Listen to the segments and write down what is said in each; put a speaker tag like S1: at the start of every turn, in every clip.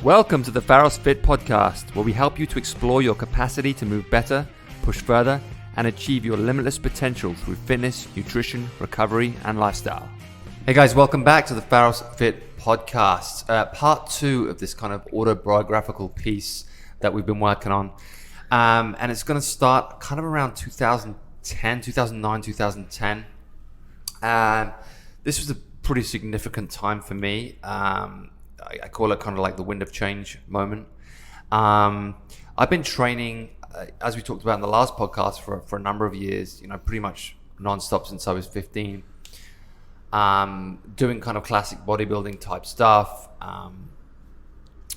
S1: Welcome to the Pharos Fit podcast, where we help you to explore your capacity to move better, push further, and achieve your limitless potential through fitness, nutrition, recovery, and lifestyle. Hey guys, welcome back to the Pharos Fit podcast, part 2 of this kind of autobiographical piece that we've been working on. And it's going to start kind of around 2009, 2010. This was a pretty significant time for me. I call it kind of like the wind of change moment. I've been training, as we talked about in the last podcast, for a number of years, pretty much nonstop since I was 15. Doing kind of classic bodybuilding type stuff.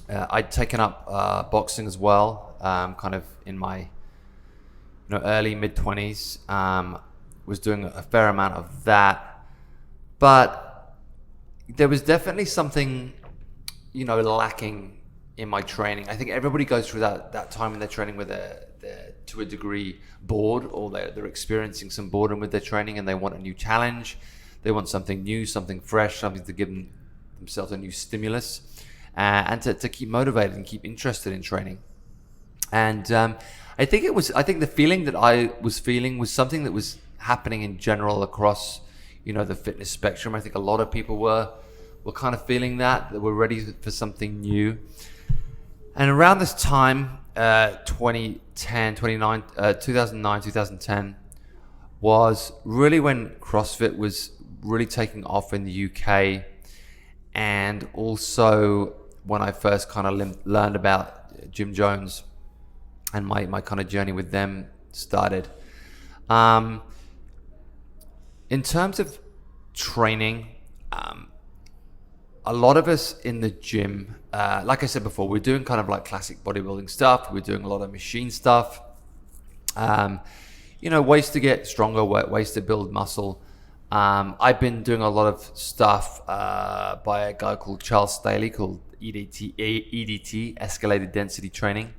S1: I'd taken up boxing as well, kind of in my early mid-20s. Was doing a fair amount of that. But there was definitely something lacking in my training. I think everybody goes through that time when they're training where they're to a degree bored, or they're experiencing some boredom with their training and they want a new challenge. They want something new, something fresh, something to give themselves a new stimulus and to keep motivated and keep interested in training. And I think the feeling that I was feeling was something that was happening in general across the fitness spectrum. I think a lot of people were kind of feeling that we're ready for something new. And around this time, 2010, 2010 was really when CrossFit was really taking off in the UK, and also when I first kind of learned about Jim Jones and my kind of journey with them started. In terms of training, a lot of us in the gym, like I said before, we're doing kind of like classic bodybuilding stuff. We're doing a lot of machine stuff. Ways to get stronger, ways to build muscle. I've been doing a lot of stuff by a guy called Charles Staley called EDT, Escalated Density Training,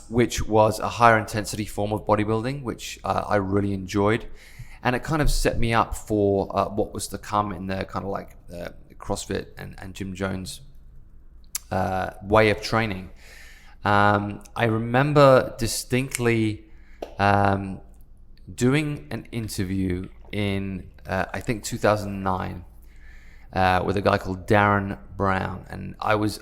S1: which was a higher intensity form of bodybuilding, which I really enjoyed. And it kind of set me up for what was to come in the kind of like CrossFit and Jim Jones way of training. I remember distinctly doing an interview in I think 2009 with a guy called Darren Brown, and I was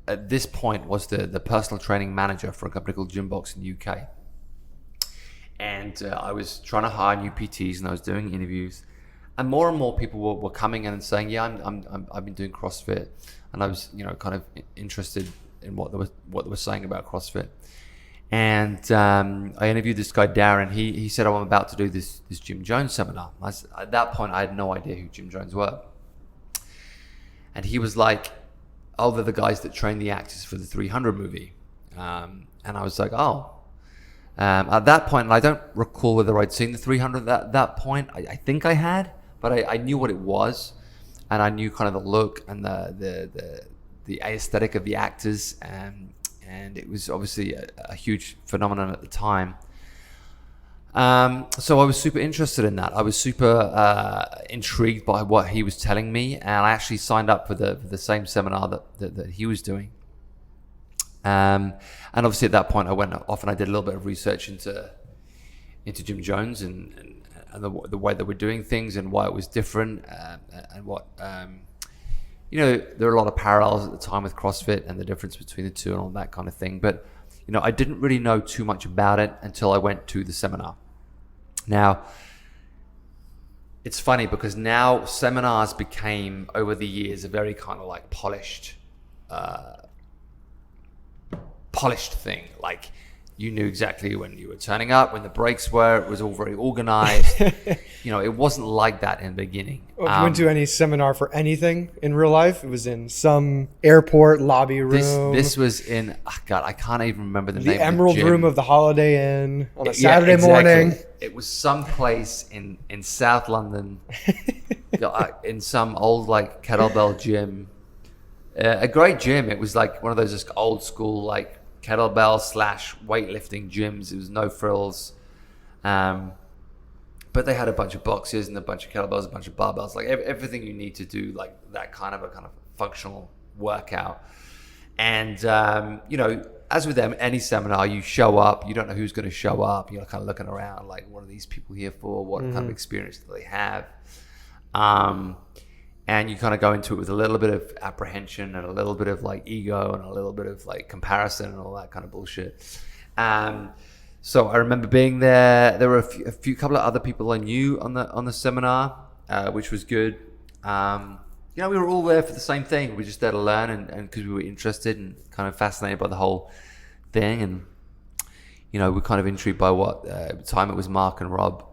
S1: at this point was the personal training manager for a company called Gymbox in the UK. And I was trying to hire new PTs, and I was doing interviews, and more people were coming in and saying, "Yeah, I've been doing CrossFit," and I was kind of interested in what they were saying about CrossFit. And I interviewed this guy Darren. He said, "Oh, I'm about to do this Jim Jones seminar." At that point, I had no idea who Jim Jones were, and he was like, "Oh, they're the guys that train the actors for the 300 movie," and I was like, "Oh." At that point, and I don't recall whether I'd seen the 300 at that point. I think I had, but I knew what it was, and I knew kind of the look and the aesthetic of the actors, and it was obviously a huge phenomenon at the time. So I was super interested in that. I was super intrigued by what he was telling me, and I actually signed up for the same seminar that he was doing. And obviously at that point I went off and I did a little bit of research into Jim Jones and the way that we're doing things and why it was different, and what there are a lot of parallels at the time with CrossFit and the difference between the two and all that kind of thing. But I didn't really know too much about it until I went to the seminar. Now it's funny because now seminars became over the years a very kind of like polished thing. Like you knew exactly when you were turning up, when the breaks were. It was all very organized. It wasn't like that in the beginning.
S2: Well, if you went to any seminar for anything in real life, it was in some airport lobby room.
S1: This was in, I can't even remember the name.
S2: The Emerald Room of the Holiday Inn on a Saturday
S1: exactly.
S2: morning.
S1: It was some place in South London, in some old like kettlebell gym. A great gym. It was like one of those just old school like kettlebell / weightlifting gyms. It was no frills, but they had a bunch of boxes and a bunch of kettlebells, a bunch of barbells, like everything you need to do like that kind of functional workout. And, as with them, any seminar, you show up, you don't know who's going to show up. You're kind of looking around like, what are these people here for? What kind of experience do they have? And you kind of go into it with a little bit of apprehension and a little bit of like ego and a little bit of like comparison and all that kind of bullshit. So I remember being there. There were a couple of other people I knew on the seminar, which was good. We were all there for the same thing. We were just there to learn and because we were interested and kind of fascinated by the whole thing. And, we're kind of intrigued by what, at the time it was Mark and Rob,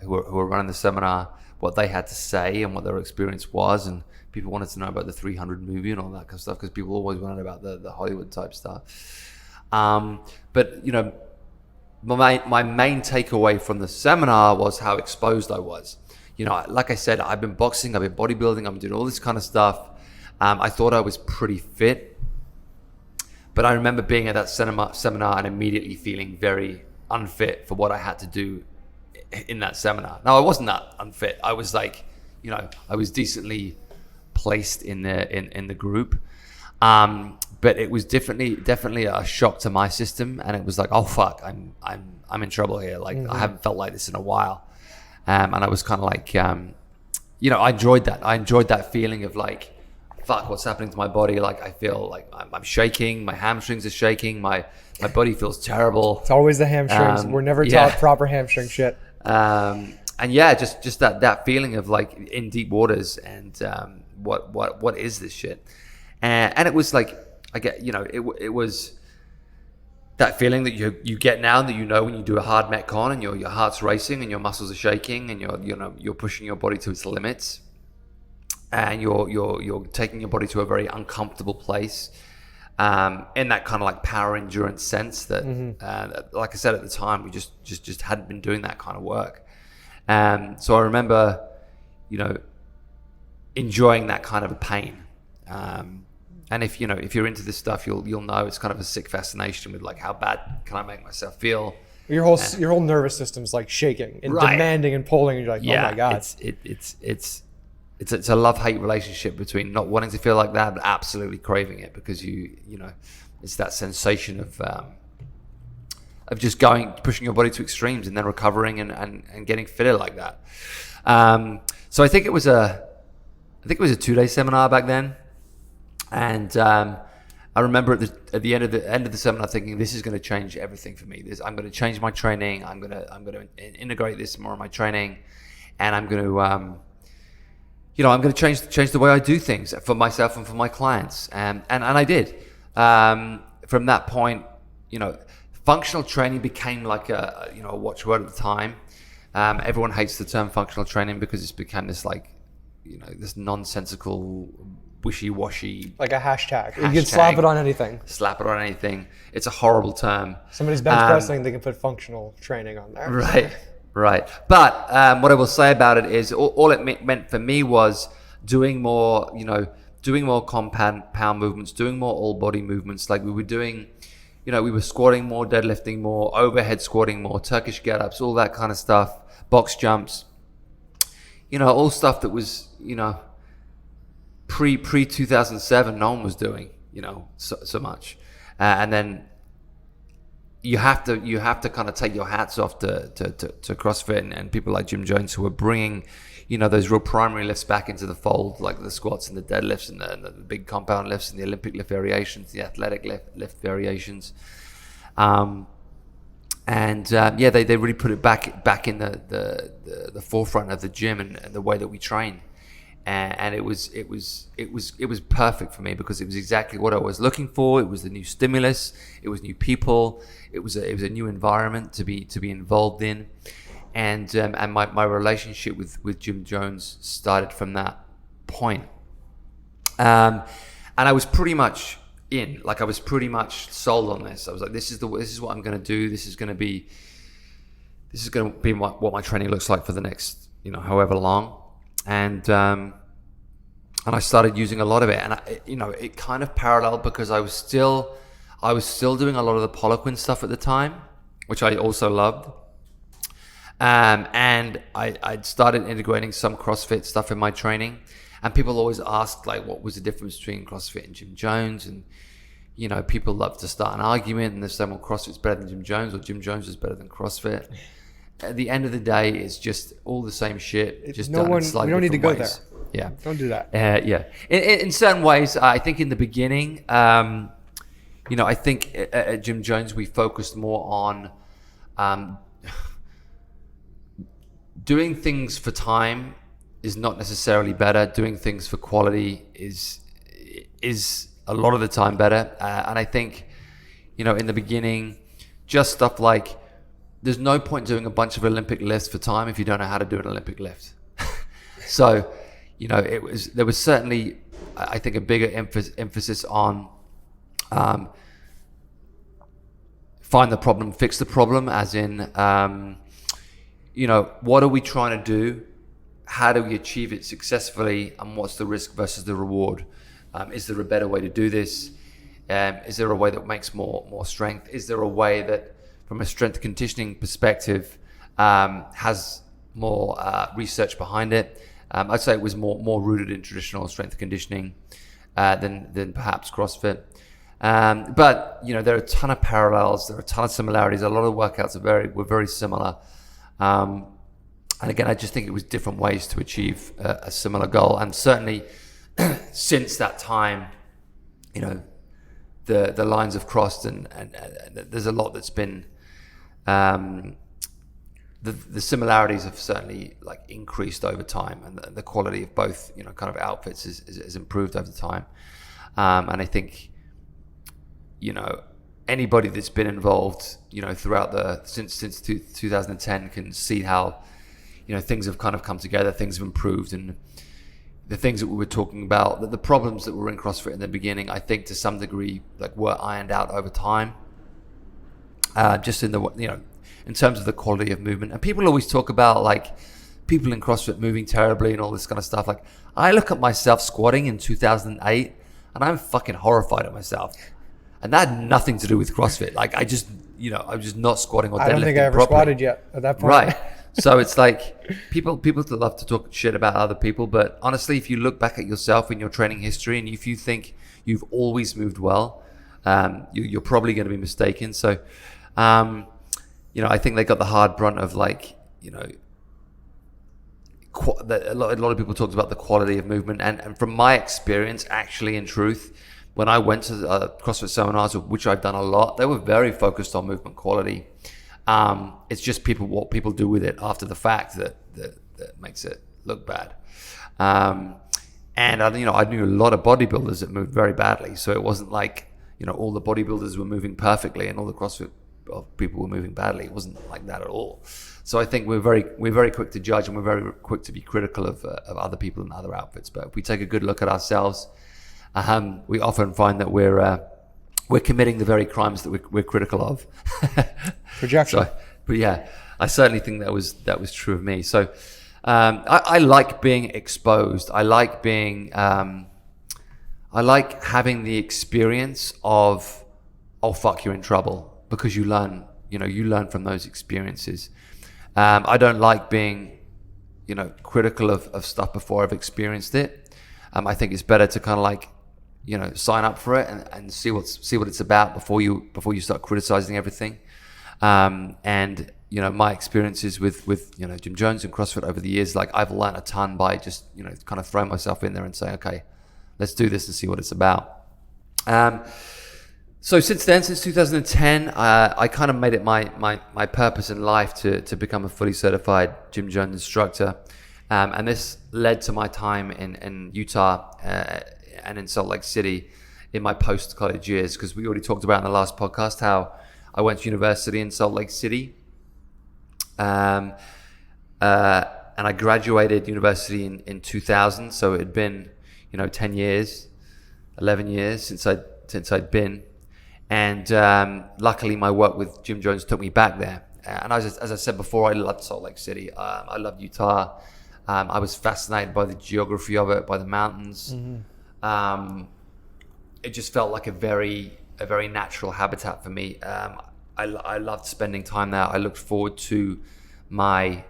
S1: who were running the seminar, what they had to say and what their experience was. And people wanted to know about the 300 movie and all that kind of stuff because people always wanted about the Hollywood type stuff. But, my main takeaway from the seminar was how exposed I was. Like I said, I've been boxing, I've been bodybuilding, I'm doing all this kind of stuff. I thought I was pretty fit, but I remember being at that seminar and immediately feeling very unfit for what I had to do in that seminar. Now, I wasn't that unfit. I was like, I was decently placed in the group. But it was definitely a shock to my system, and it was like, oh fuck, I'm in trouble here. Like I haven't felt like this in a while. And I was kind of like, I enjoyed that. I enjoyed that feeling of like, fuck, what's happening to my body? Like, I feel like I'm shaking. My hamstrings are shaking. My body feels terrible.
S2: It's always the hamstrings. We're never taught proper hamstring shit.
S1: And yeah, just that feeling of like in deep waters and what is this shit? And it was like, I get, it was that feeling that you get now that when you do a hard metcon and your heart's racing and your muscles are shaking and you're pushing your body to its limits and you're taking your body to a very uncomfortable place in that kind of like power endurance sense that like I said at the time we just hadn't been doing that kind of work. So I remember enjoying that kind of a pain. And if you're into this stuff, you'll know it's kind of a sick fascination with like how bad can I make myself feel.
S2: Your whole nervous system's like shaking and demanding and pulling, and you're like, oh my god.
S1: It's a love-hate relationship between not wanting to feel like that but absolutely craving it because it's that sensation of just pushing your body to extremes and then recovering and getting fitter like that. So I think it was a 2-day seminar back then. And I remember at the end of the seminar thinking, this is going to change everything for me. I'm going to change my training. I'm going to integrate this more in my training, and I'm going to change the way I do things for myself and for my clients. And I did. From that point, functional training became like a watchword at the time. Everyone hates the term functional training because it's become this like this nonsensical, wishy-washy,
S2: like a hashtag. You can slap it on anything. It's a horrible term.
S1: Somebody's
S2: bench pressing, they can put functional training on there.
S1: Right. But what I will say about it is all it meant for me was doing more compound pound movements, doing more all body movements. Like we were doing, we were squatting more, deadlifting more, overhead squatting more, Turkish get-ups, all that kind of stuff, box jumps, all stuff that was, pre 2007 no one was doing so much, and then you have to kind of take your hats off to CrossFit and people like Jim Jones who are bringing those real primary lifts back into the fold, like the squats and the deadlifts and the big compound lifts and the Olympic lift variations, the athletic lift variations, they really put it back in the forefront of the gym and the way that we train. And it was perfect for me because it was exactly what I was looking for. It was the new stimulus. It was new people. It was a new environment to be involved in, and my relationship with Jim Jones started from that point. And I was pretty much in. Like I was pretty much sold on this. I was like, this is what I'm going to do. This is going to be what my training looks like for the next however long. And I started using a lot of it, and it kind of paralleled because I was still doing a lot of the Poliquin stuff at the time, which I also loved. And I'd started integrating some CrossFit stuff in my training, And people always ask, like, what was the difference between CrossFit and Jim Jones? And, you know, people love to start an argument and they're saying, well, CrossFit's better than Jim Jones, or Jim Jones is better than CrossFit. At the end of the day, it's just all the same shit. Just done in slightly
S2: we don't need to go
S1: different ways.
S2: there.
S1: Yeah.
S2: Don't do that.
S1: Yeah. In certain ways, I think in the beginning, you know, I think at Jim Jones, we focused more on doing things for time is not necessarily better. Doing things for quality is a lot of the time better. And I think, you know, in the beginning, just stuff like, there's no point doing a bunch of Olympic lifts for time if you don't know how to do an Olympic lift. So, you know, there was certainly, I think, a bigger emphasis on find the problem, fix the problem, as in, you know, what are we trying to do? How do we achieve it successfully? And what's the risk versus the reward? Is there a better way to do this? Is there a way that makes more strength? Is there a way that, from a strength conditioning perspective, has more research behind it? I'd say it was more rooted in traditional strength conditioning than perhaps CrossFit. But you know, there are a ton of parallels, there are a ton of similarities. A lot of workouts were very similar. And again, I just think it was different ways to achieve a similar goal. And certainly, since that time, you know, the lines have crossed, and there's a lot that's been. The similarities have certainly like increased over time, and the quality of both, you know, kind of outfits is improved over time. And I think, you know, anybody that's been involved, you know, throughout since 2010 can see how, you know, things have kind of come together, things have improved, and the things that we were talking about, the problems that were in CrossFit in the beginning, I think to some degree like were ironed out over time. Just in the, you know, in terms of the quality of movement. And people always talk about like people in CrossFit moving terribly and all this kind of stuff. Like, I look at myself squatting in 2008 and I'm fucking horrified at myself. And that had nothing to do with CrossFit. Like, I just, you know, I was just not squatting or deadlifting.
S2: I don't think I ever squatted yet at that point.
S1: Right. So it's like people love to talk shit about other people, but honestly, if you look back at yourself in your training history and if you think you've always moved well, you're probably going to be mistaken. So, you know, I think they got the hard brunt of like, you know, a lot of people talked about the quality of movement. And from my experience, actually, in truth, when I went to CrossFit seminars, which I've done a lot, they were very focused on movement quality. It's just what people do with it after the fact that makes it look bad. And I knew a lot of bodybuilders that moved very badly. So it wasn't like, you know, all the bodybuilders were moving perfectly and all the CrossFit people were moving badly. It wasn't like that at all. So I think we're very quick to judge, and we're very quick to be critical of other people and other outfits. But if we take a good look at ourselves, we often find that we're committing the very crimes that we're critical of.
S2: Projection.
S1: But yeah, I certainly think that was true of me. So I like being exposed. I like being. I like having the experience of, oh fuck, you're in trouble, because you learn from those experiences. I don't like being, you know, critical of stuff before I've experienced it. I think it's better to kind of like, you know, sign up for it and see what it's about before you start criticizing everything. And you know, my experiences with you know, Jim Jones and CrossFit over the years, like I've learned a ton by just, you know, kind of throwing myself in there and saying, okay, let's do this and see what it's about. So since 2010, I kind of made it my purpose in life to become a fully certified Jim Jones instructor. And this led to my time in Utah and in Salt Lake City in my post-college years, because we already talked about in the last podcast how I went to university in Salt Lake City. And I graduated university in 2000. So it had been, you know, 11 years since I'd been. And luckily my work with Jim Jones took me back there. And as I said before, I loved Salt Lake City. I loved Utah. I was fascinated by the geography of it, by the mountains. Mm-hmm. It just felt like a very natural habitat for me. I loved spending time there. I looked forward to my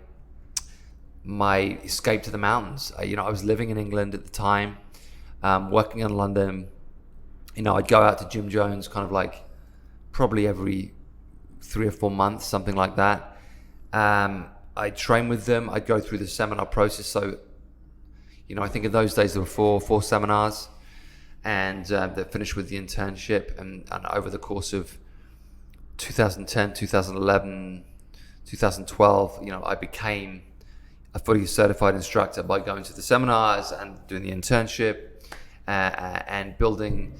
S1: my escape to the mountains. I was living in England at the time, working in London. I'd go out to Jim Jones kind of like probably every 3 or 4 months, something like that. I'd train with them. I'd go through the seminar process. So, I think in those days there were four seminars, and that finished with the internship. And over the course of 2010, 2011, 2012, I became a fully certified instructor by going to the seminars and doing the internship and building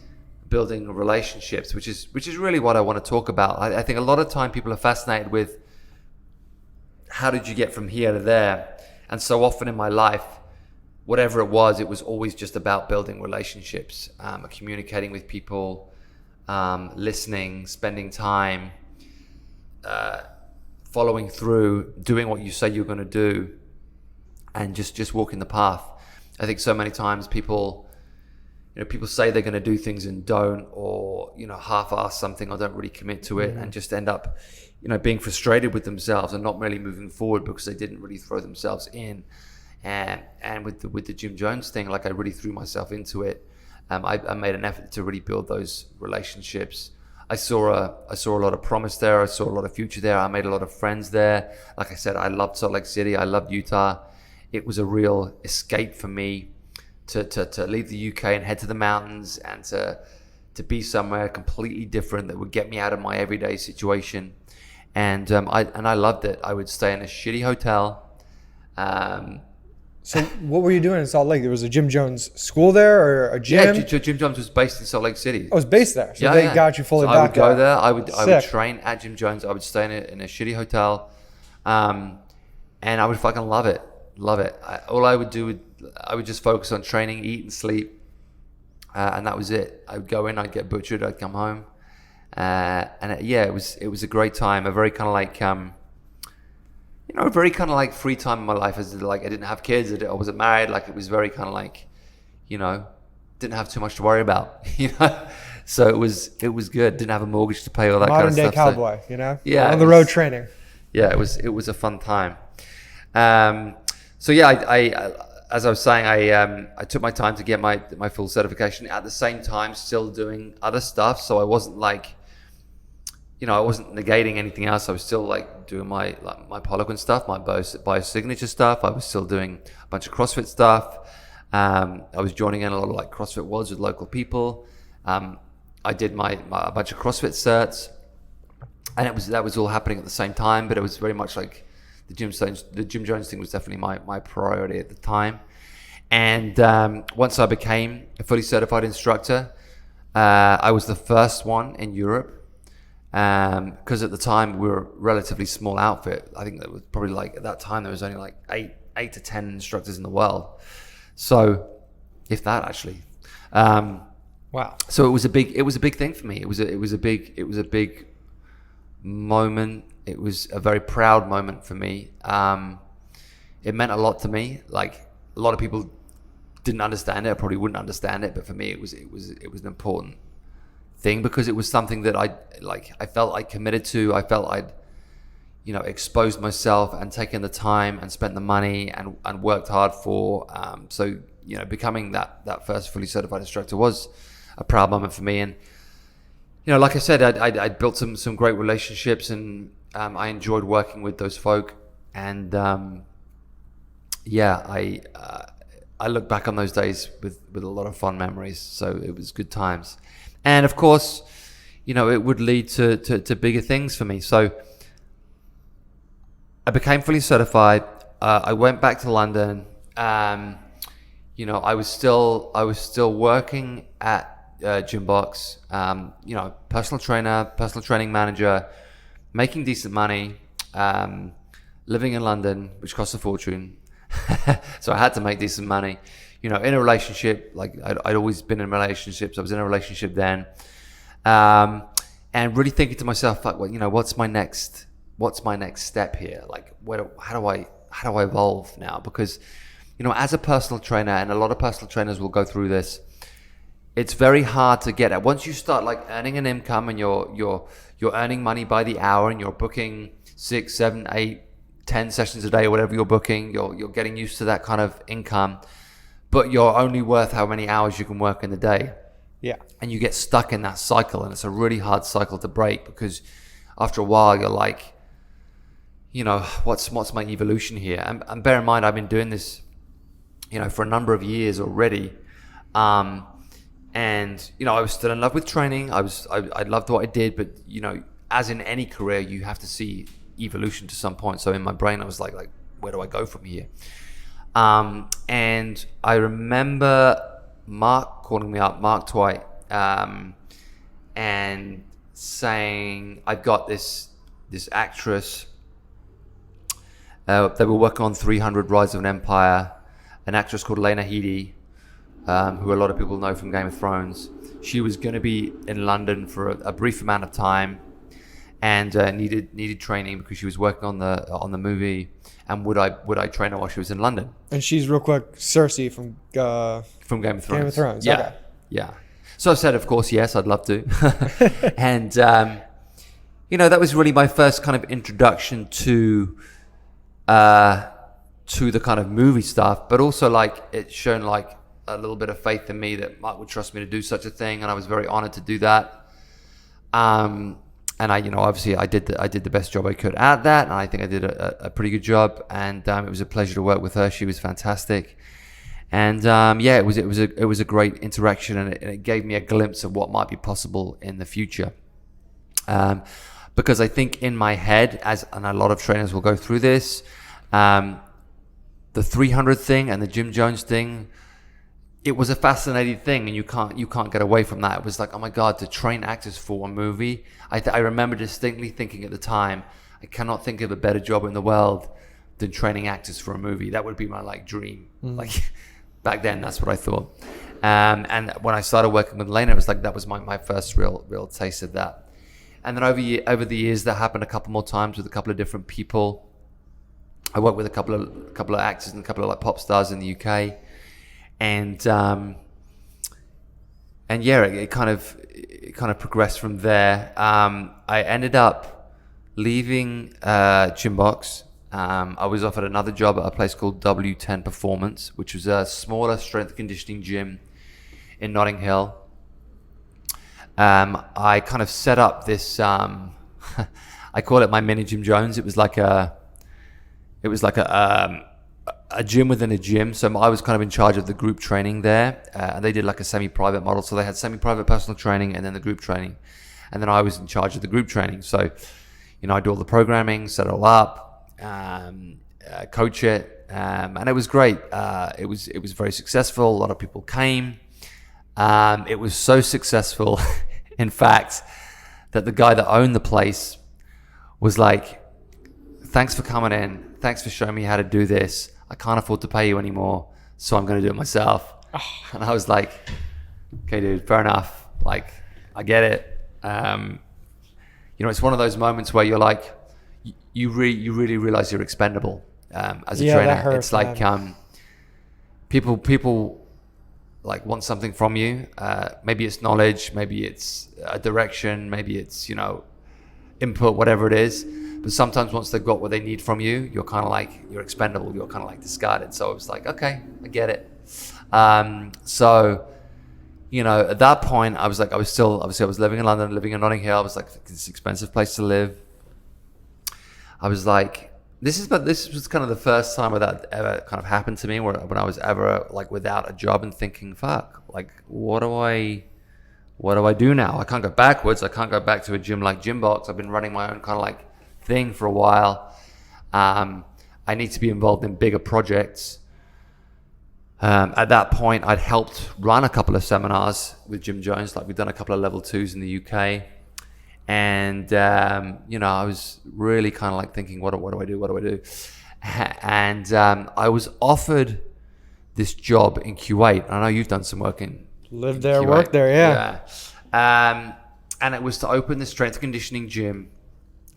S1: relationships, which is really what I want to talk about. I think a lot of time people are fascinated with how did you get from here to there, and so often in my life, whatever it was always just about building relationships, communicating with people, listening, spending time, following through, doing what you say you're going to do, and just walking the path. I think so many times people say they're going to do things and don't, or half-ass something or don't really commit to it, and just end up being frustrated with themselves and not really moving forward because they didn't really throw themselves in. And with the Jim Jones thing, like I really threw myself into it. I made an effort to really build those relationships. I saw a lot of promise there. I saw a lot of future there. I made a lot of friends there. Like I said, I loved Salt Lake City. I loved Utah. It was a real escape for me to leave the UK and head to the mountains and to be somewhere completely different that would get me out of my everyday situation. And I loved it. I would stay in a shitty hotel.
S2: So what were you doing in Salt Lake? There was a Jim Jones school there, or a gym?
S1: Yeah, Jim Jones was based in Salt Lake City.
S2: I was based there, so they got you fully
S1: so
S2: back.
S1: I would go there. I would
S2: Sick.
S1: train at Jim Jones. I would stay in a shitty hotel, and I would fucking love it. All I would do, I would just focus on training, eat, and sleep, and that was it. I would go in, I'd get butchered, I'd come home, it was a great time. A very kind of like a very kind of like free time in my life. As like I didn't have kids, I wasn't married. Like it was very kind of like, didn't have too much to worry about. So it was good. Didn't have a mortgage to pay, all that kind of stuff.
S2: Modern day cowboy,
S1: Yeah,
S2: on the road training.
S1: Yeah, it was a fun time. So yeah, I as I was saying, I took my time to get my full certification. At the same time, still doing other stuff. So I wasn't like, I wasn't negating anything else. I was still like doing my Poliquin stuff, my biosignature stuff. I was still doing a bunch of CrossFit stuff. I was joining in a lot of like CrossFit Worlds with local people. I did a bunch of CrossFit certs, and that was all happening at the same time. But it was very much like the Jim Jones thing was definitely my priority at the time. And once I became a fully certified instructor, I was the first one in Europe. Because at the time we were a relatively small outfit. I think that was probably like at that time there was only like eight to 10 instructors in the world. So, if that actually.
S2: Wow.
S1: So it was a big thing for me. It was a big moment. It was a very proud moment for me. It meant a lot to me. Like a lot of people didn't understand it. I probably wouldn't understand it, but for me it was an important thing because it was something that I felt I committed to. I felt I'd exposed myself and taken the time and spent the money and worked hard for. So becoming that first fully certified instructor was a proud moment for me. And like I said, I'd built some great relationships, and I enjoyed working with those folk. And I look back on those days with a lot of fond memories. So it was good times. And of course, it would lead to bigger things for me. So I became fully certified. I went back to London. I was still working at Gymbox. Personal trainer, personal training manager, making decent money. Living in London, which costs a fortune. So I had to make decent money. In a relationship, like I'd always been in relationships. I was in a relationship then, and really thinking to myself, like, well, what's my next step here? Like, how do I evolve now? Because, as a personal trainer, and a lot of personal trainers will go through this, it's very hard to get at. Once you start like earning an income and you're earning money by the hour, and you're booking 6, 7, 8 10 sessions a day or whatever you're booking. You're getting used to that kind of income, but you're only worth how many hours you can work in the day.
S2: Yeah.
S1: And you get stuck in that cycle, and it's a really hard cycle to break, because after a while you're like, you know, what's my evolution here? And bear in mind, I've been doing this, you know, for a number of years already. And, you know, I was still in love with training. I loved what I did, but, you know, as in any career, you have to see evolution to some point. So in my brain, I was like, where do I go from here? And I remember Mark calling me up, Mark Twight, and saying, I've got this actress. They were working on 300 Rise of an Empire, an actress called Lena Headey, who a lot of people know from Game of Thrones. She was going to be in London for a brief amount of time, and needed training because she was working on the movie. And would I train her while she was in London?
S2: And she's, real quick, Cersei from
S1: Game of Thrones.
S2: Game of Thrones.
S1: Yeah,
S2: Okay.
S1: yeah. So I said, of course, yes, I'd love to. And you know, that was really my first kind of introduction to the kind of movie stuff, but also like it's shown like a little bit of faith in me that Mark would trust me to do such a thing, and I was very honored to do that. And I, you know, obviously I did the best job I could at that, and I think I did a pretty good job. And it was a pleasure to work with her. She was fantastic, and yeah, it was a great interaction, and it gave me a glimpse of what might be possible in the future. Because I think in my head, and a lot of trainers will go through this, the 300 thing and the Jim Jones thing, it was a fascinating thing, and you can't get away from that. It was like, oh my God, to train actors for a movie. I remember distinctly thinking at the time, I cannot think of a better job in the world than training actors for a movie. That would be my like dream. Like back then, that's what I thought. And when I started working with Lena, it was like that was my first real taste of that. And then over the years, that happened a couple more times with a couple of different people. I worked with a couple of actors and a couple of like pop stars in the UK. And yeah, it kind of progressed from there. I ended up leaving Gymbox. I was offered another job at a place called W10 Performance, which was a smaller strength conditioning gym in Notting Hill. I kind of set up this. I call it my mini Jim Jones. It was like a gym within a gym. So I was kind of in charge of the group training there. And they did like a semi-private model. So they had semi-private personal training and then the group training. And then I was in charge of the group training. So, you know, I do all the programming, set it all up, coach it. And it was great. It was very successful. A lot of people came. It was so successful, in fact, that the guy that owned the place was like, thanks for coming in. Thanks for showing me how to do this. I can't afford to pay you anymore, so I'm going to do it myself. And I was like, okay, dude, fair enough. Like, I get it. You know, it's one of those moments where you're like, you really realize you're expendable as a trainer.
S2: That hurts,
S1: it's like people like want something from you. Maybe it's knowledge, maybe it's a direction, maybe it's, you know, input, whatever it is. But sometimes once they've got what they need from you, you're kind of like, you're expendable, you're kind of like discarded. So it was like, okay, I get it. So, you know, at that point, I was like, I was living in London, living in Notting Hill. I was like, it's an expensive place to live. I was like, this was kind of the first time where that ever kind of happened to me, when I was ever like without a job and thinking, fuck, like, what do I do now? I can't go backwards. I can't go back to a gym like Gymbox. I've been running my own kind of like thing for a while. I need to be involved in bigger projects. At that point, I'd helped run a couple of seminars with Jim Jones. Like, we've done a couple of level 2s in the UK. And, you know, I was really kind of like thinking, what do I do? And I was offered this job in Kuwait. I know you've done some work in
S2: Lived there,
S1: Kuwait.
S2: worked there, yeah.
S1: And it was to open the strength conditioning gym.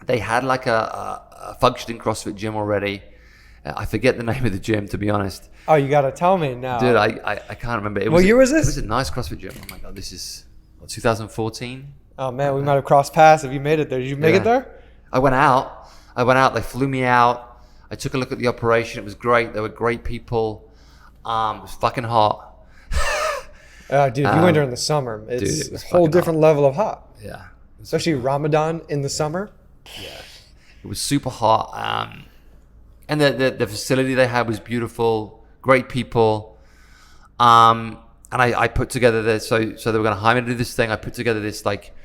S1: They had like a functioning CrossFit gym already. I forget the name of the gym, to be honest.
S2: Oh, you got to tell me now.
S1: Dude, I can't remember.
S2: What year was this?
S1: It was a nice CrossFit gym. Oh my God, this is 2014.
S2: Oh man, we might have crossed paths if you made it there. Did you make it there?
S1: I went out. They flew me out. I took a look at the operation. It was great. There were great people. It was fucking hot.
S2: Dude, if you went during the summer, it's
S1: it was
S2: a whole
S1: fucking
S2: different level of hot.
S1: Yeah.
S2: Especially Ramadan in the summer.
S1: Yeah. It was super hot. And the facility they had was beautiful. Great people. And I put together this, so they were going to hire me to do this thing. I put together this, like,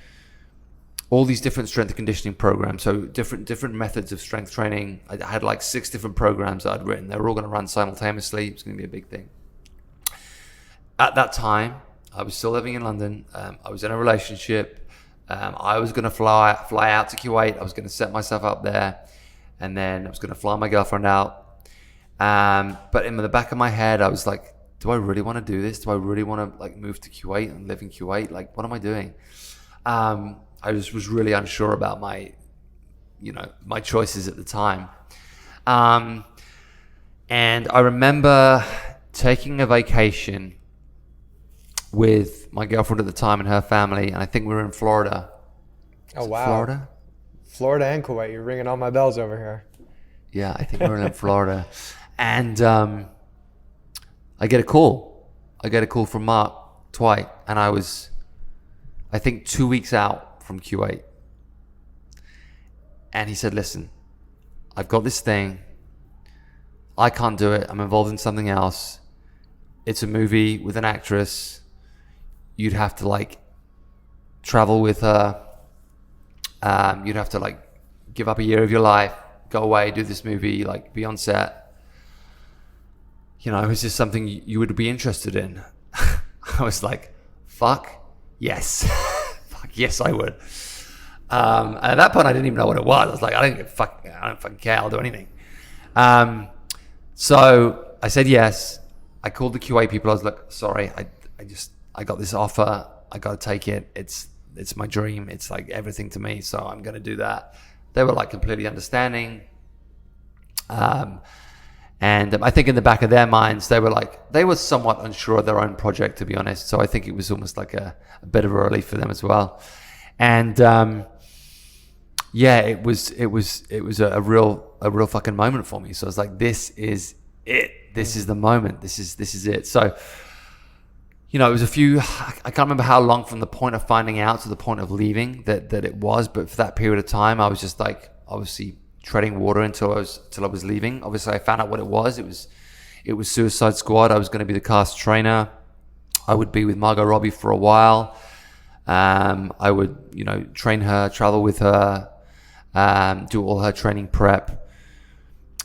S1: all these different strength and conditioning programs. So different methods of strength training. I had like 6 different programs that I'd written. They were all going to run simultaneously. It was going to be a big thing. At that time, I was still living in London. I was in a relationship. I was going to fly out to Kuwait. I was going to set myself up there. And then I was going to fly my girlfriend out. But in the back of my head, I was like, do I really want to do this? Do I really want to, like, move to Kuwait and live in Kuwait? Like, what am I doing? I just was really unsure about my choices at the time. And I remember taking a vacation with my girlfriend at the time and her family, and I think we were in Florida.
S2: Oh, wow.
S1: Florida?
S2: Florida and Kuwait. You're ringing all my bells over here.
S1: Yeah, I think we were in Florida. And I get a call. From Mark Twight, and I was, I think, 2 weeks out from Kuwait. And he said, listen, I've got this thing. I can't do it. I'm involved in something else. It's a movie with an actress. You'd have to, like, travel with her. You'd have to, like, give up a year of your life, go away, do this movie, like, be on set. You know, is this something you would be interested in? I was like, fuck yes. Fuck yes, I would. And at that point, I didn't even know what it was. I was like, I don't fucking care. I'll do anything. So I said yes. I called the Kuwait people. I was like, sorry, I got this offer. I got to take it. It's my dream. It's like everything to me. So I'm going to do that. They were, like, completely understanding. And I think in the back of their minds, they were somewhat unsure of their own project, to be honest. So I think it was almost like a bit of a relief for them as well. And yeah, it was a real fucking moment for me. So I was like, this is it. This is the moment. This is it. So, you know, it was I can't remember how long from the point of finding out to the point of leaving that it was, but for that period of time, I was just, like, obviously treading water until I was leaving. Obviously, I found out what it was. It was Suicide Squad. I was going to be the cast trainer. I would be with Margot Robbie for a while. I would, you know, train her, travel with her, do all her training prep.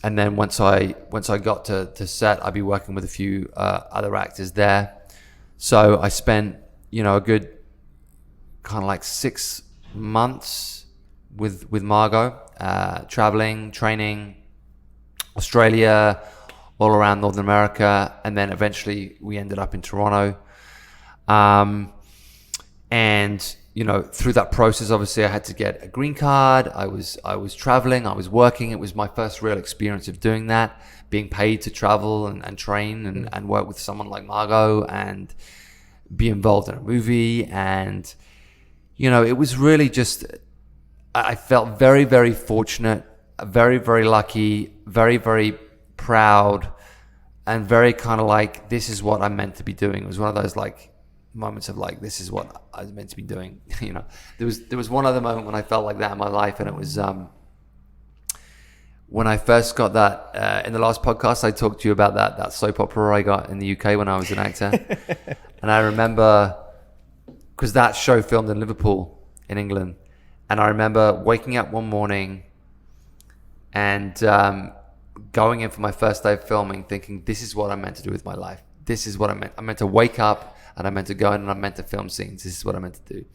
S1: And then once I got to set, I'd be working with a few other actors there. So I spent, you know, a good kind of like 6 months with Margot, traveling, training, Australia, all around Northern America, and then eventually we ended up in Toronto. And, you know, through that process, obviously I had to get a green card. I was traveling, I was working. It was my first real experience of doing that, being paid to travel and train and work with someone like Margot and be involved in a movie. And, you know, it was really just, I felt very, very fortunate, very, very lucky, very, very proud, and very kind of like, this is what I'm meant to be doing. It was one of those, like, moments of, like, this is what I was meant to be doing. You know, there was one other moment when I felt like that in my life, and it was when I first got that in the last podcast. I talked to you about that soap opera I got in the UK when I was an actor. And I remember, because that show filmed in Liverpool in England, and I remember waking up one morning and going in for my first day of filming, thinking, this is what I'm meant to do with my life. This is what I'm meant to wake up, and I'm meant to go in and I'm meant to film scenes. This is what I'm meant to do.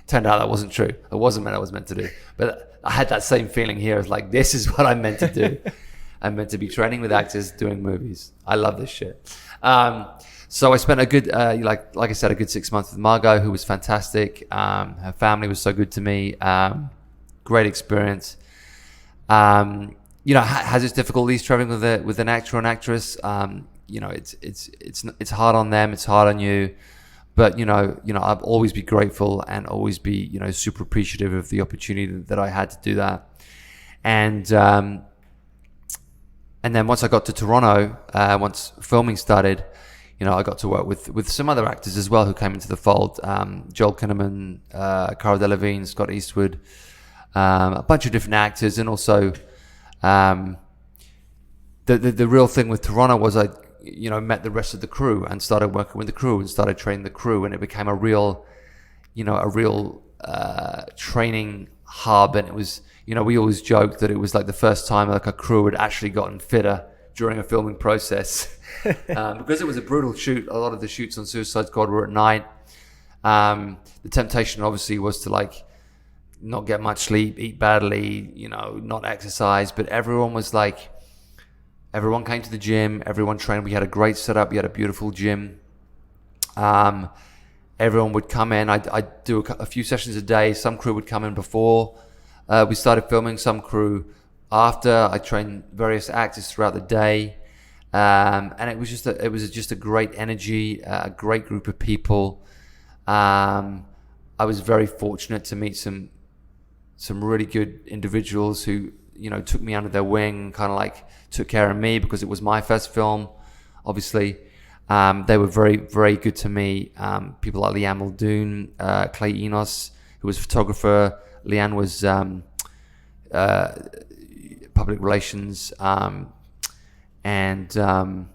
S1: Turned out that wasn't true. It wasn't what I was meant to do. But I had that same feeling here. It's like, this is what I'm meant to do. I'm meant to be training with actors, doing movies. I love this shit. So I spent a good, like I said, a good 6 months with Margot, who was fantastic. Her family was so good to me. Great experience. You know, has its difficulties traveling with an actor or an actress. You know, it's hard on them. It's hard on you. But, you know, I'll always be grateful and always be, you know, super appreciative of the opportunity that I had to do that. And And then once I got to Toronto, once filming started, I got to work with some other actors as well who came into the fold. Joel Kinnaman, Cara Delevingne, Scott Eastwood, a bunch of different actors. And also the real thing with Toronto was I met the rest of the crew and started working with the crew and started training the crew, and it became a real training hub. And it was, we always joked that it was like the first time like a crew had actually gotten fitter during a filming process. Because it was a brutal shoot. A lot of the shoots on Suicide Squad were at night. The temptation obviously was to like not get much sleep, eat badly, not exercise, but everyone came to the gym, everyone trained. We had a great setup. We had a beautiful gym. Everyone would come in. I'd do a few sessions a day. Some crew would come in before we started filming, some crew after. I trained various actors throughout the day. And it was just a great energy, a great group of people. I was very fortunate to meet some really good individuals who, took me under their wing, kind of like took care of me because it was my first film, obviously. They were very, very good to me. People like Leanne Muldoon, Clay Enos, who was a photographer. Leanne was public relations, and a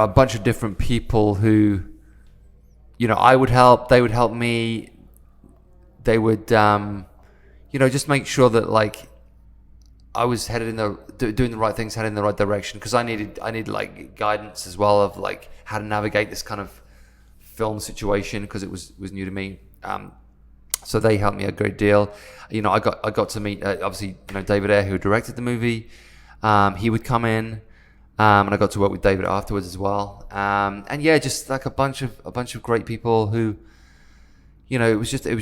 S1: bunch of different people who, I would help, they would help me. They would, just make sure that like I was headed doing the right things, headed in the right direction, because I needed like guidance as well of like how to navigate this kind of film situation, because it was new to me. So they helped me a great deal. I got to meet obviously David Ayer, who directed the movie. He would come in, and I got to work with David afterwards as well. And yeah, just like a bunch of great people who, it was just a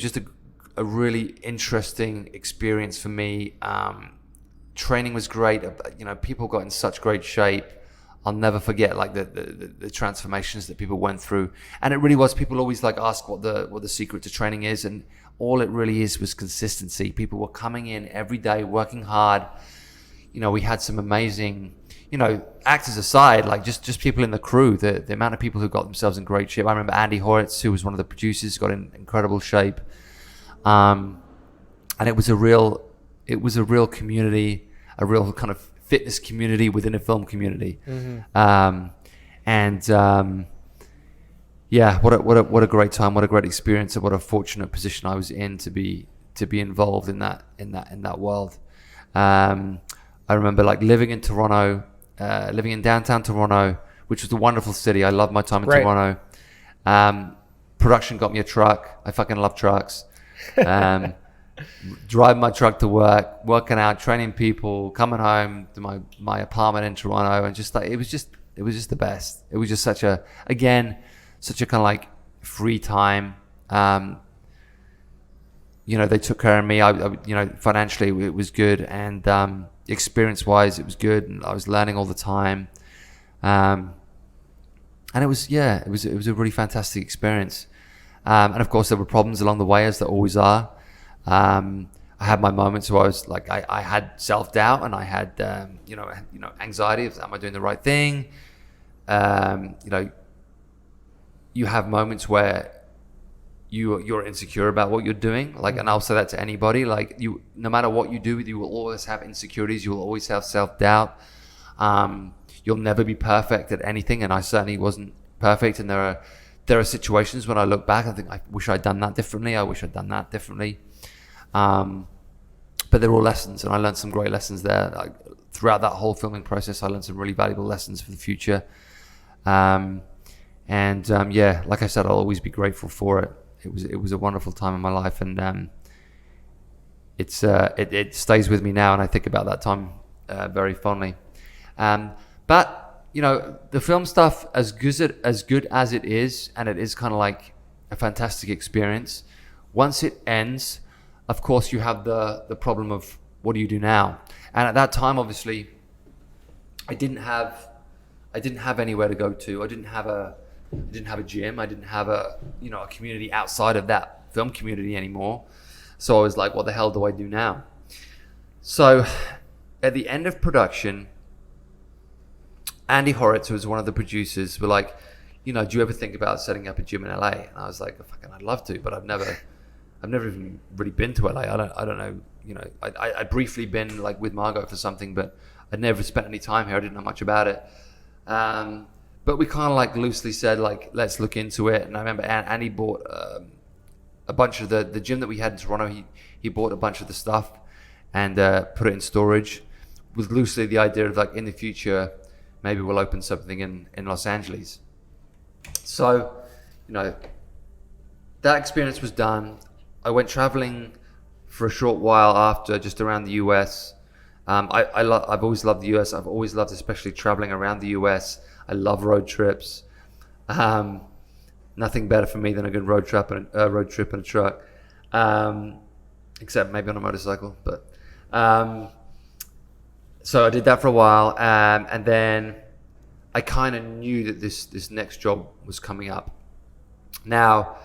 S1: really interesting experience for me. Training was great. People got in such great shape. I'll never forget like the transformations that people went through. And it really was, people always like ask what the secret to training is, and all it really is was consistency. People were coming in every day, working hard. We had some amazing, actors aside, like just people in the crew, the amount of people who got themselves in great shape. I remember Andy Horitz, who was one of the producers, got in incredible shape. And it was a real community, a real kind of fitness community within a film community. Mm-hmm. Yeah, what a great time, what a great experience, and what a fortunate position I was in to be involved in that world. I remember like living in Toronto, living in downtown Toronto, which was a wonderful city. I loved my time in Toronto. Production got me a truck. I fucking love trucks. Driving my truck to work, working out, training people, coming home to my apartment in Toronto, and just like it was just the best. It was just such a kind of like free time. They took care of me. I financially it was good, and experience wise it was good, and I was learning all the time. And it was a really fantastic experience. And of course there were problems along the way, as there always are. I had my moments where I was like, I had self-doubt, and I had, anxiety of, am I doing the right thing? You have moments where you're insecure about what you're doing. Like, and I'll say that to anybody, like no matter what you do, you will always have insecurities. You will always have self-doubt. You'll never be perfect at anything. And I certainly wasn't perfect. And there are situations when I look back, I think I wish I'd done that differently. I wish I'd done that differently. But they're all lessons, and I learned some great lessons there. Like, throughout that whole filming process, I learned some really valuable lessons for the future. Like I said, I'll always be grateful for it. It was a wonderful time in my life, and it stays with me now, and I think about that time very fondly. But the film stuff, as good as it is, and it is kind of like a fantastic experience. Once it ends, of course, you have the problem of what do you do now? And at that time, obviously, I didn't have anywhere to go to. I didn't have a gym. I didn't have a community outside of that film community anymore. So I was like, what the hell do I do now? So at the end of production, Andy Horitz, who was one of the producers, were like, do you ever think about setting up a gym in LA? And I was like, fucking, I'd love to, but I've never even really been to LA. I don't know. I'd briefly been like with Margot for something, but I'd never spent any time here. I didn't know much about it. But we kind of like loosely said, like, let's look into it. And I remember Andy bought a bunch of the gym that we had in Toronto. He bought a bunch of the stuff and put it in storage with loosely the idea of like in the future, maybe we'll open something in Los Angeles. So, that experience was done. I went traveling for a short while after, just around the US. I've always loved the US. I've always loved, especially traveling around the US. I love road trips. Nothing better for me than a good road trip in a truck, except maybe on a motorcycle. But so I did that for a while, and then I kind of knew that this next job was coming up. Now,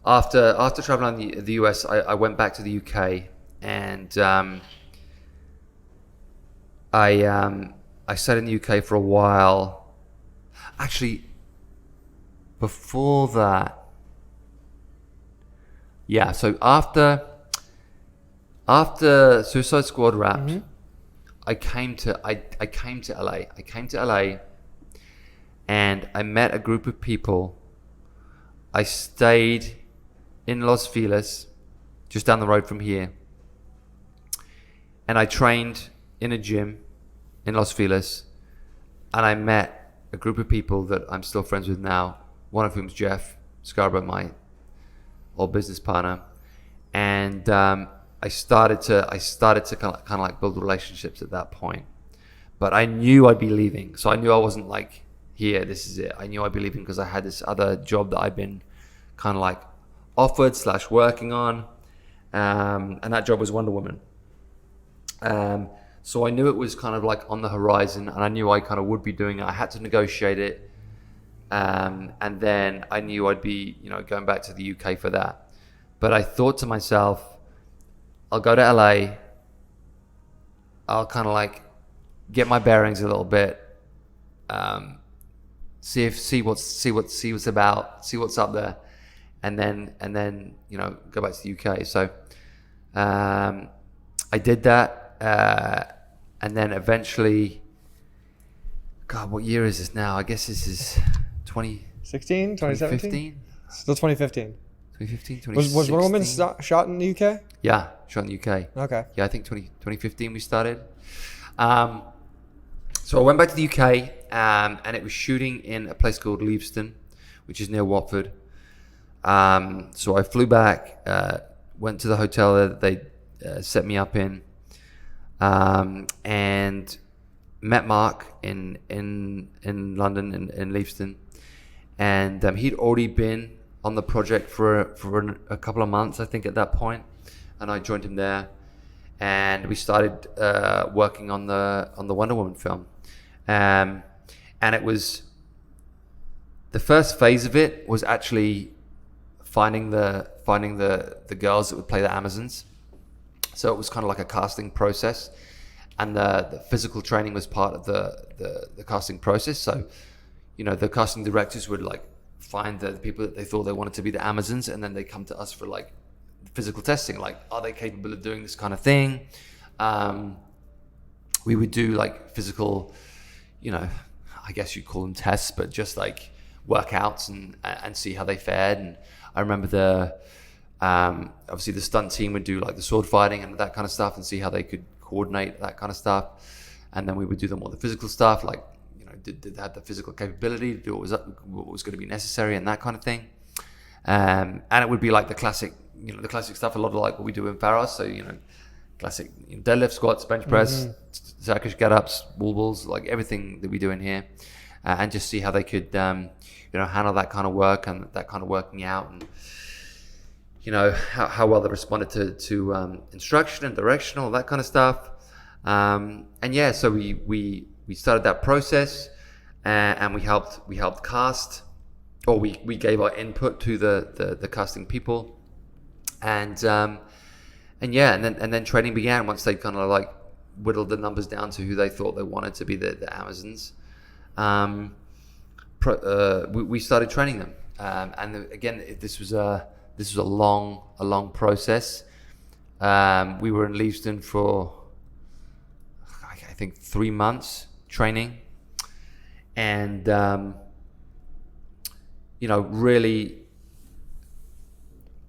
S1: after traveling the US, I went back to the UK, and I stayed in the UK for a while. Actually, before that, yeah. So after Suicide Squad wrapped,
S2: Mm-hmm.
S1: I came to LA. I came to LA, and I met a group of people. I stayed in Los Feliz, just down the road from here, and I trained in a gym in Los Feliz, and I met a group of people that I'm still friends with now, one of whom's Jeff Scarborough, my old business partner, and I started to kind of like build relationships at that point. But I knew I'd be leaving, so I knew I wasn't like, here, this is it. I knew I'd be leaving because I had this other job that I'd been kind of like offered / working on, and that job was Wonder Woman. So I knew it was kind of like on the horizon, and I knew I kind of would be doing it. I had to negotiate it, and then I knew I'd be, going back to the UK for that. But I thought to myself, I'll go to LA. I'll kind of like get my bearings a little bit, see what's about, see what's up there, and then go back to the UK. So I did that. And then eventually, God, what year is this now? I guess this is
S2: 2016, 2017?
S1: 2015?
S2: Still 2015.
S1: 2015, 2016.
S2: Was Wonder Woman shot in the UK?
S1: Yeah, shot in the UK.
S2: Okay.
S1: Yeah, I think 2015 we started. So I went back to the UK, and it was shooting in a place called Leavesden, which is near Watford. So I flew back, went to the hotel that they set me up in, and met Mark in London, in Leavesden, and he'd already been on the project for a couple of months, I think, at that point, and I joined him there, and we started working on the Wonder Woman film, and it was, the first phase of it was actually finding the girls that would play the Amazons. So it was kind of like a casting process, and the physical training was part of the casting process. So, the casting directors would like find the people that they thought they wanted to be the Amazons, and then they come to us for like physical testing, like, are they capable of doing this kind of thing? We would do like physical, I guess you'd call them tests, but just like workouts and see how they fared. And I remember obviously the stunt team would do like the sword fighting and that kind of stuff, and see how they could coordinate that kind of stuff. And then we would do them all the physical stuff, like, did they have the physical capability to do what was going to be necessary and that kind of thing. And it would be like the classic stuff, a lot of like what we do in Pharos. So, classic deadlift, squats, bench press, Turkish get-ups, wall balls, like everything that we do in here, and just see how they could, handle that kind of work and that kind of working out, and how well they responded to instruction and direction, all that kind of stuff. And yeah, so we started that process, and we helped cast, or we gave our input to the casting people, and yeah, and then training began once they kind of like whittled the numbers down to who they thought they wanted to be the Amazons. We started training them, and again, this was a long process. We were in Leavesden for I think 3 months training, and really,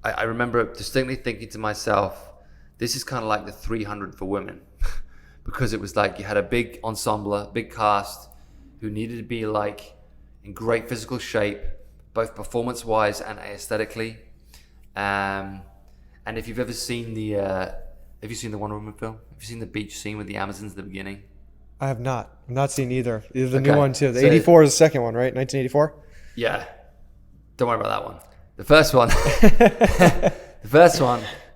S1: I remember distinctly thinking to myself, this is kind of like the 300 for women, because it was like you had a big ensemble, big cast, who needed to be like in great physical shape, both performance-wise and aesthetically. And if you've ever seen have you seen the Wonder Woman film? Have you seen the beach scene with the Amazons at the beginning?
S2: I have not. I've not seen either. Either the
S1: Okay.
S2: new one too. The
S1: So-
S2: 84 is the second one, right? 1984.
S1: Yeah. Don't worry about that one. The first one,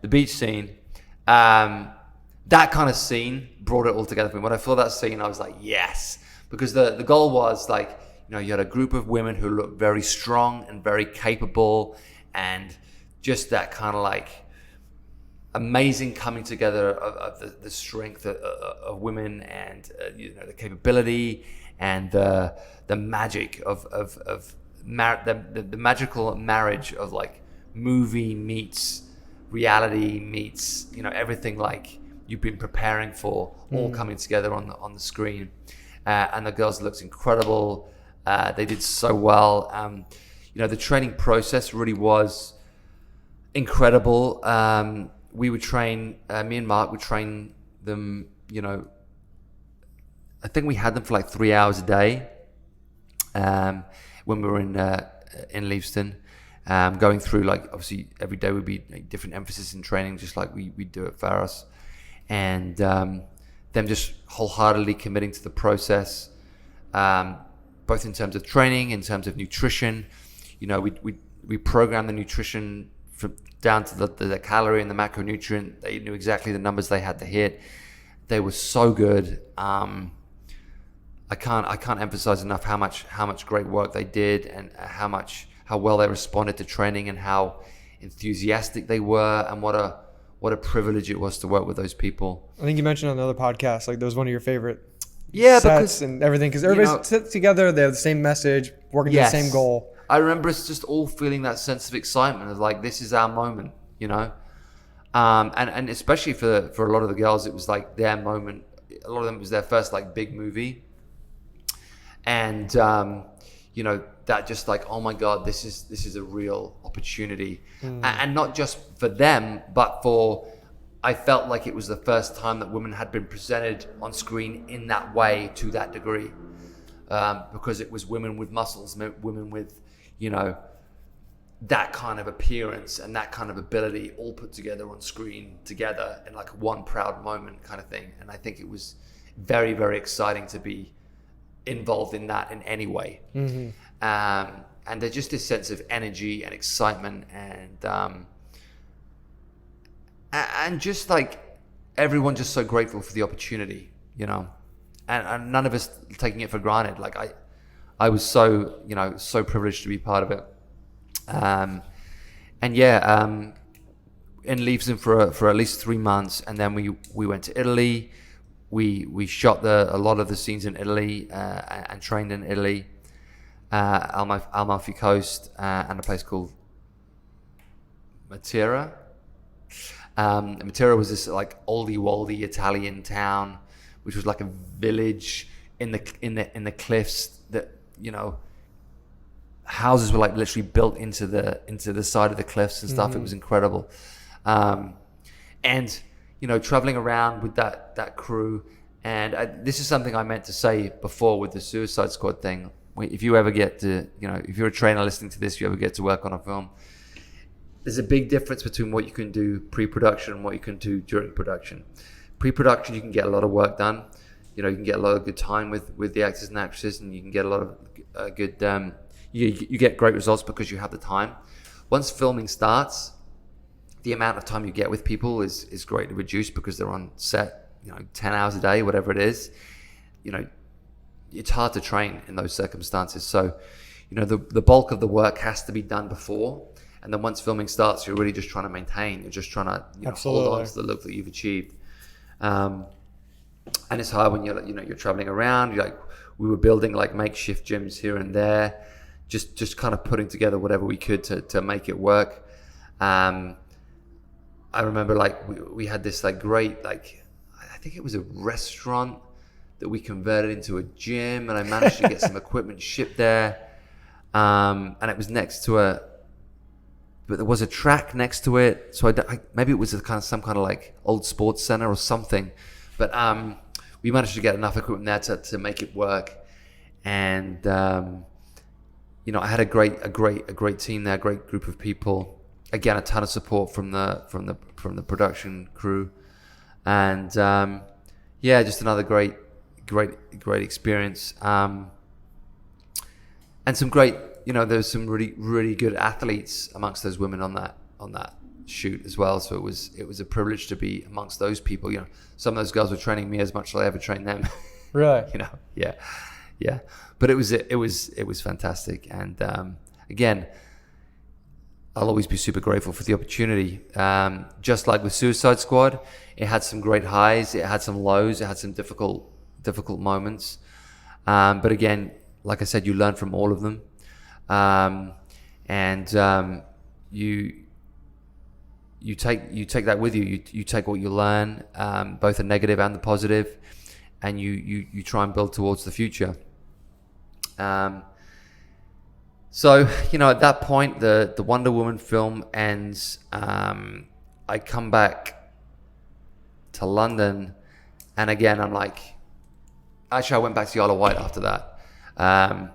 S1: the beach scene, that kind of scene brought it all together for me. When I saw that scene, I was like, yes. Because the goal was like, you had a group of women who looked very strong and very capable, and just that kind of like amazing coming together of the strength of women, and the capability and the magic of the magical marriage of like movie meets reality meets everything like you've been preparing for, all coming together on the screen. And the girls looked incredible. They did so well. The training process really was incredible. We would train, me and Mark would train them, I think we had them for like 3 hours a day when we were in Leavesden. Going through, like, obviously every day would be like different emphasis in training, just like we do at Pharos. And them just wholeheartedly committing to the process, both in terms of training, in terms of nutrition. We programmed the nutrition down to the calorie and the macronutrient. They knew exactly the numbers they had to hit. They were so good. I can't emphasize enough how much great work they did, and how well they responded to training, and how enthusiastic they were, and what a privilege it was to work with those people.
S2: I think you mentioned on another podcast, like that was one of your favorite
S1: Yeah,
S2: sets and everything, because everybody's sit together, they have the same message, working to the same goal.
S1: I remember us just all feeling that sense of excitement of like, this is our moment, and especially for a lot of the girls, it was like their moment. A lot of them, it was their first like big movie, and that just like, oh my God, this is a real opportunity. And not just for them, but I felt like it was the first time that women had been presented on screen in that way, to that degree, because it was women with muscles, women with that kind of appearance and that kind of ability, all put together on screen together in like one proud moment kind of thing. And I think it was very, very exciting to be involved in that in any way. And there's just this sense of energy and excitement, and just like everyone just so grateful for the opportunity, and none of us taking it for granted. Like I was so privileged to be part of it. In Leavesden for at least 3 months, and then we went to Italy. We shot a lot of the scenes in Italy, and trained in Italy, Amalfi Coast, and a place called Matera. Matera was this like oldie-woldy Italian town, which was like a village in the cliffs that houses were like literally built into the side of the cliffs and stuff. It was incredible, and traveling around with that crew. And this is something I meant to say before with the Suicide Squad thing. If you ever get to, if you're a trainer listening to this, you ever get to work on a film, there's a big difference between what you can do pre-production and what you can do during production. Pre-production, you can get a lot of work done. You can get a lot of good time with the actors and actresses, and you can get a lot of good. You get great results because you have the time. Once filming starts, the amount of time you get with people is greatly reduced because they're on set, 10 hours a day, whatever it is. It's hard to train in those circumstances. So, the bulk of the work has to be done before. And then once filming starts, you're really just trying to maintain. You're just trying to hold on to the look that you've achieved. and it's hard when you're traveling around. We were building like makeshift gyms here and there, just kind of putting together whatever we could to make it work. I remember like we had this like great, like, I think it was a restaurant that we converted into a gym, and I managed to get some equipment shipped there. And it was next to but there was a track next to it. So maybe it was some kind of like old sports center or something. But we managed to get enough equipment there to make it work. And I had a great team there, a great group of people. Again, a ton of support from the production crew, and just another great experience. And some great, there's some really good athletes amongst those women on that shoot as well. So it was a privilege to be amongst those people. Some of those girls were training me as much as I ever trained them.
S2: Really?
S1: Yeah. But it was fantastic. And again, I'll always be super grateful for the opportunity. Just like with Suicide Squad, it had some great highs, it had some lows, it had some difficult moments. But again, like I said, you learn from all of them. You take that with you. You take what you learn, both the negative and the positive, and you try and build towards the future. So, at that point, the Wonder Woman film ends. I come back to London, and again, I'm like, actually, I went back to the Isle of Wight after that. I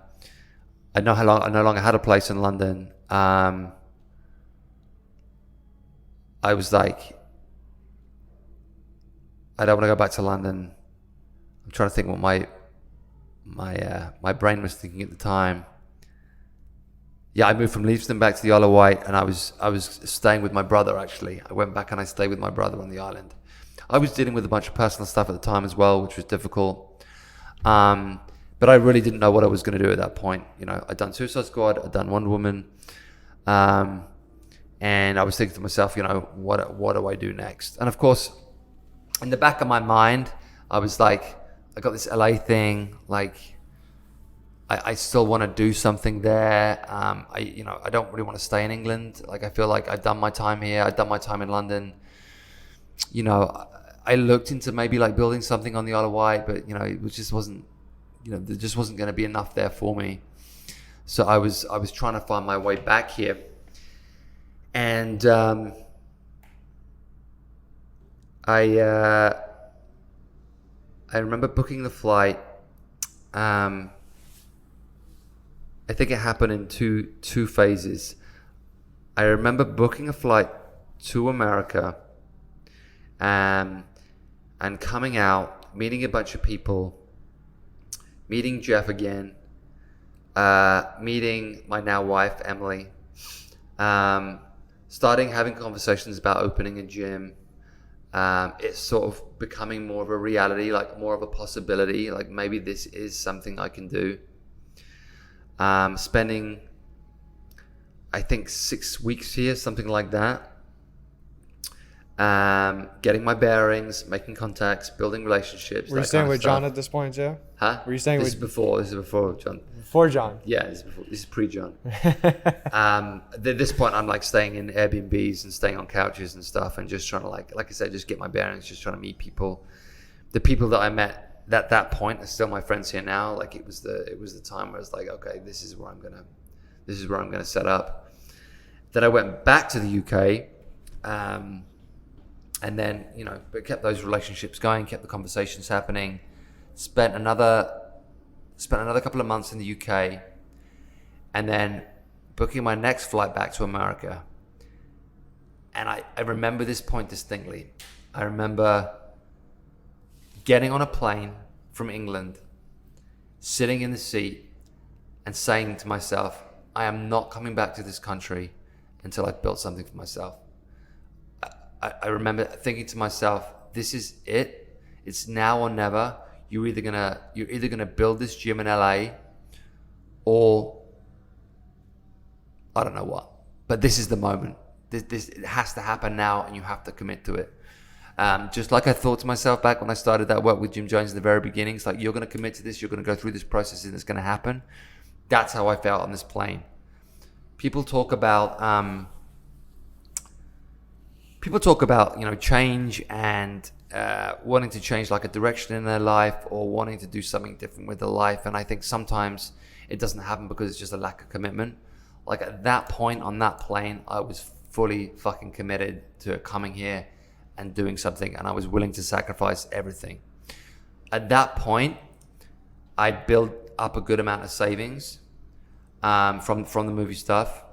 S1: no longer had a place in London. I was like, I don't want to go back to London. I'm trying to think what my brain was thinking at the time. Yeah, I moved from Leavesden back to the Isle of Wight, and I was staying with my brother, actually. I went back and I stayed with my brother on the island. I was dealing with a bunch of personal stuff at the time as well, which was difficult. But I really didn't know what I was going to do at that point. I'd done Suicide Squad, I'd done Wonder Woman, and I was thinking to myself, what do I do next? And of course, in the back of my mind, I was like, I got this LA thing, like, I still want to do something there. I don't really want to stay in England. Like, I feel like I've done my time here. I've done my time in London. I looked into maybe like building something on the Isle of Wight, but it just wasn't, there just wasn't going to be enough there for me. So I was trying to find my way back here, and I remember booking the flight. I think it happened in two phases. I remember booking a flight to America, and coming out, meeting a bunch of people, meeting Jeff again, meeting my now wife, Emily, starting having conversations about opening a gym. It's sort of becoming more of a reality, like more of a possibility, like maybe this is something I can do. Spending, I think, 6 weeks here, something like that. Getting my bearings, making contacts, building relationships.
S2: Were you staying with John at this point too?
S1: Huh?
S2: Were you staying
S1: This is before John.
S2: Before John?
S1: Yeah, this is pre-John. At this point, I'm like staying in Airbnbs and staying on couches and stuff, and just trying to like I said, just get my bearings, just trying to meet people. The people that I met at that point are still my friends here now. Like it was the time where it's like, okay, this is where I'm gonna set up. Then I went back to the UK, and then but kept those relationships going, kept the conversations happening. Spent another couple of months in the UK, and then booking my next flight back to America. And I remember this point distinctly. I remember getting on a plane from England, sitting in the seat and saying to myself, I am not coming back to this country until I've built something for myself. I remember thinking to myself, this is it. It's now or never. You're either gonna build this gym in LA, or I don't know what. But this is the moment. This it has to happen now, and you have to commit to it. Just like I thought to myself back when I started that work with Jim Jones in the very beginning, it's like, you're going to commit to this, you're going to go through this process, and it's going to happen. That's how I felt on this plane. People talk about, change and wanting to change like a direction in their life or wanting to do something different with their life. And I think sometimes it doesn't happen because it's just a lack of commitment. Like at that point on that plane, I was fully fucking committed to coming here and doing something, and I was willing to sacrifice everything. At that point, I built up a good amount of savings from the movie stuff,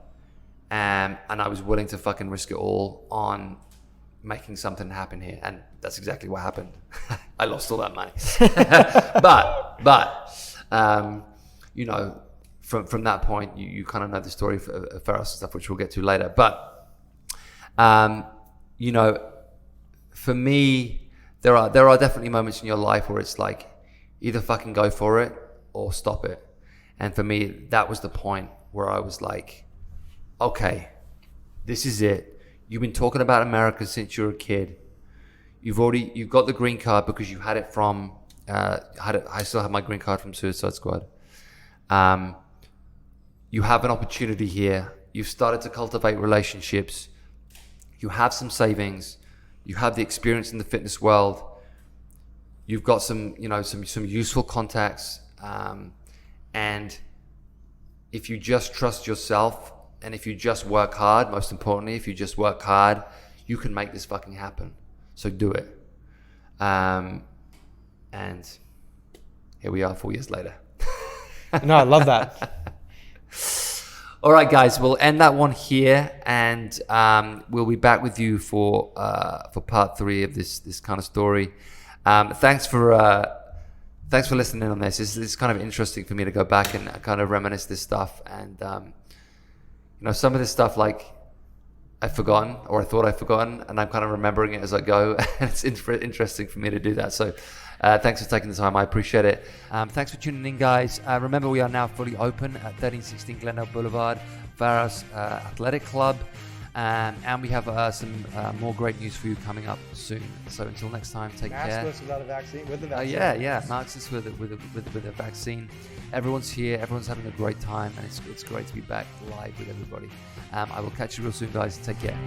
S1: and I was willing to fucking risk it all on making something happen here, and that's exactly what happened. I lost all that money, but from that point, you kind of know the story of Pharos and stuff, which we'll get to later. But for me, there are definitely moments in your life where it's like either fucking go for it or stop it. And for me, that was the point where I was like, okay, this is it. You've been talking about America since you were a kid. You've got the green card because you had it from I still have my green card from Suicide Squad. You have an opportunity here. You've started to cultivate relationships. You have some savings. You have the experience in the fitness world. You've got some useful contacts. And if you just trust yourself, and if you just work hard, most importantly, if you just work hard, you can make this fucking happen. So do it. And here we are 4 years later.
S2: No, I love that.
S1: All right, guys, we'll end that one here, and we'll be back with you for part 3 of this kind of story. Thanks for listening on this. This is kind of interesting for me to go back and kind of reminisce this stuff, and some of this stuff like I've forgotten, or I thought I'd forgotten, and I'm kind of remembering it as I go. And it's interesting for me to do that. So thanks for taking the time. I appreciate it. Thanks for tuning in, guys. Remember, we are now fully open at 1316 Glendale Blvd, Pharos Athletic Club. And we have some more great news for you coming up soon. So until next time, take care.
S2: Maskless without a vaccine, with the vaccine.
S1: Yeah, maskless with a vaccine. Everyone's here. Everyone's having a great time, and it's great to be back live with everybody. I will catch you real soon, guys. Take care.